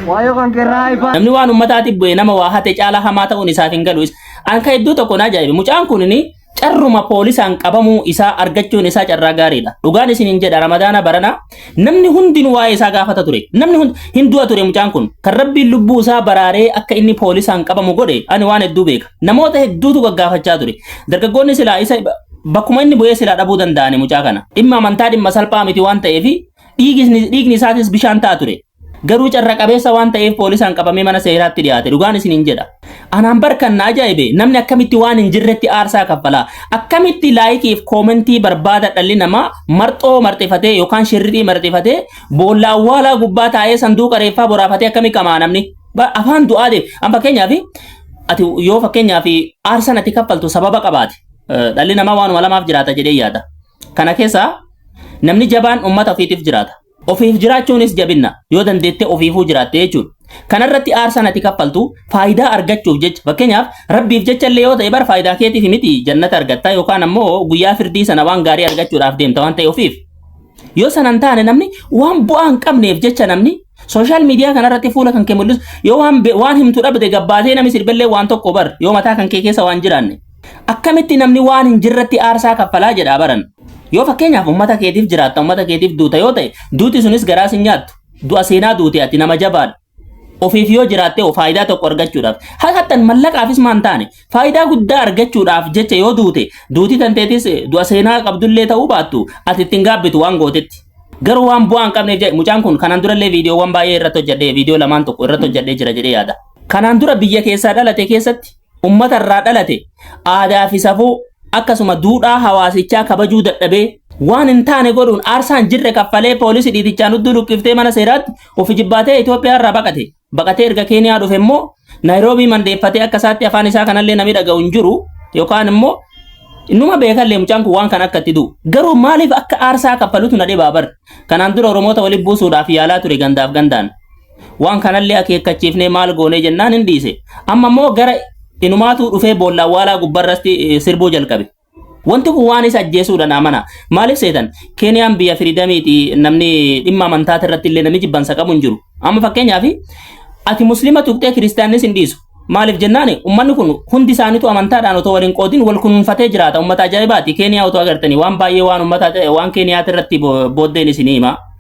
Wayo kan kirai pa. Namni waan uummataatiif bu'e nama waa hate caalaa hamaa ta'uun isaaf hin galu. An ka hedduu tokko na ajaa'ibe. Mucaan kun carruma poolisaan qabamuu isaa argachuun isaa carraa gaariidha. Dhugaan isiniin jedha Ramadaana barana namni hundinuu waa'ee isaa gaafata ture. Namni hin du'a ture mucaan kun. Kan Rabbiin lubbuu isaa baraaree akka inni poolisaan qabamu godhe ani waan hedduu beeka. Namoota hedduutu gaggaafachaa ture. Dargaggoonni silaa isa bakkuma inni bu'ee silaa dhabuu danda'ani mucaa kana. Dhimma amantaa dhimma salphaa miti waan ta'eef dhiigni isaatis bishaan ta'a ture. Garuu carra qabeessa waan ta'eef poolisaan qabamee mana seeraatti dhiyaate. Dhugaan isiniin jedha. Anaan barkan na ajaa'ibe namni akkamitti waan hin jirretti aarsaa kaffalaa akkamitti laayikiif koomentii barbaada dhalli namaa marxoo marxifatee yookaan shirrii marxifatee boolla awwaalaa gubbaa taa'ee sanduuqa reeffaa boraafatee akkamii qamaa namni afaan du'aadeef an fakkeenyaaf ati yoo fakkeenyaaf aarsan ati kaffaltu sababa qabaate dhalli namaa waanuma lamaaf jiraata jedhee yaada kana keessa namni jabaan uummata ofiitiif jiraata. Ofiif jiraachuunis jabinna yoo dandeette ofiifuu jiraatte jechuudha. Kanarratti aarsan ati kaffaltu faayidaa argachuuf jecha fakkeenyaaf rabbiif jecha illee yoo ta'e bar faayidaa keetiif miti jannata argatta yookaan ammoo guyyaa firdii sana waan gaarii argachuudhaaf deemta waan ta'e ofiif. Yoo sanan taane namni waan bu'aa hin qabneef jecha namni sooshaal miidiyaa kanarratti fuula kan kee mul'isu yoo waan himtu dhabde gabbaatee namni sirbillee waan tokko bar yoo mataa kan kee keessa waan jiraanne akkamitti namni waan hin jirretti aarsaa kaffalaa jedhaa baran. Yoo fakkeenyaaf uummata keetiif jiraatta uummata keetiif duuta yoo ta'e duuti sunis garaa sin nyaattu du'a seenaa duuti ati nama jabaadha ofiif yoo jiraatte faayidaa tokko argachuudhaaf haqqatan mallaqaafis maan taane faayidaa guddaa argachuudhaaf jecha yoo duute duuti tanteetis du'a seenaa qabdullee ta'uu baattu ati ittiin gaabbitu waan gootetti garuu waan bu'aa hin qabneef mucaan kun kanaan durallee viidiyoowwan baay'ee irratti hojjedhee viidiyoo lamaan tokko irratti hojjedhee jira jedhee yaada kanaan dura biyya keessaa dhalate keessatti uummata irraa dhalate aadaa fi safuu akkasuma duudhaa hawaasichaa kabajuu dadhabee waan hin taane godhuun aarsaan jirre kaffalee poolisii dhiitichaan hudduu lukkiftee mana seeraatti ofi jibbaatee Itoophiyaa irraa baqatee erga Keeniyaa dhufe immoo Naayiroobii mandeeffatee akka isaatti afaan isaa kanallee namni dhaga'u hin jiru yookaan immoo innuma beekallee mucaan kun waan kan akka itti du'u garuu maaliif akka aarsaa kaffalutu na dhibaa bar kanaan dura Oromoota waliin buusuudhaaf yaalaa ture gandaaf gandaan waan kanallee akeekkachiifnee maal goonee jennaan hin dhiise amma immoo gara inumaatu dhufee boolla awwaalaa gubbarratti sirbuu jalqabe. Wanti kun waan isa ajjeesuudhaan amana. Maaliif seetan Keeniyaan biyya firiidamiiti namni dhimma amantaa irratti illee namni jibbansa qabu hin jiru. Amma fakkeenyaaf ati muslima tuqxee kiristaannis hin dhiisu. Maaliif jennaan uummanni kun hundi isaaniitu amantaadhaan otoo waliin qoodin wal kunuunfatee jiraata. Uummata ajaa'ibaati. Keeniyaa otoo agartanii waan baay'ee waan uummata waan Keeniyaati irratti booddeen isinii hima.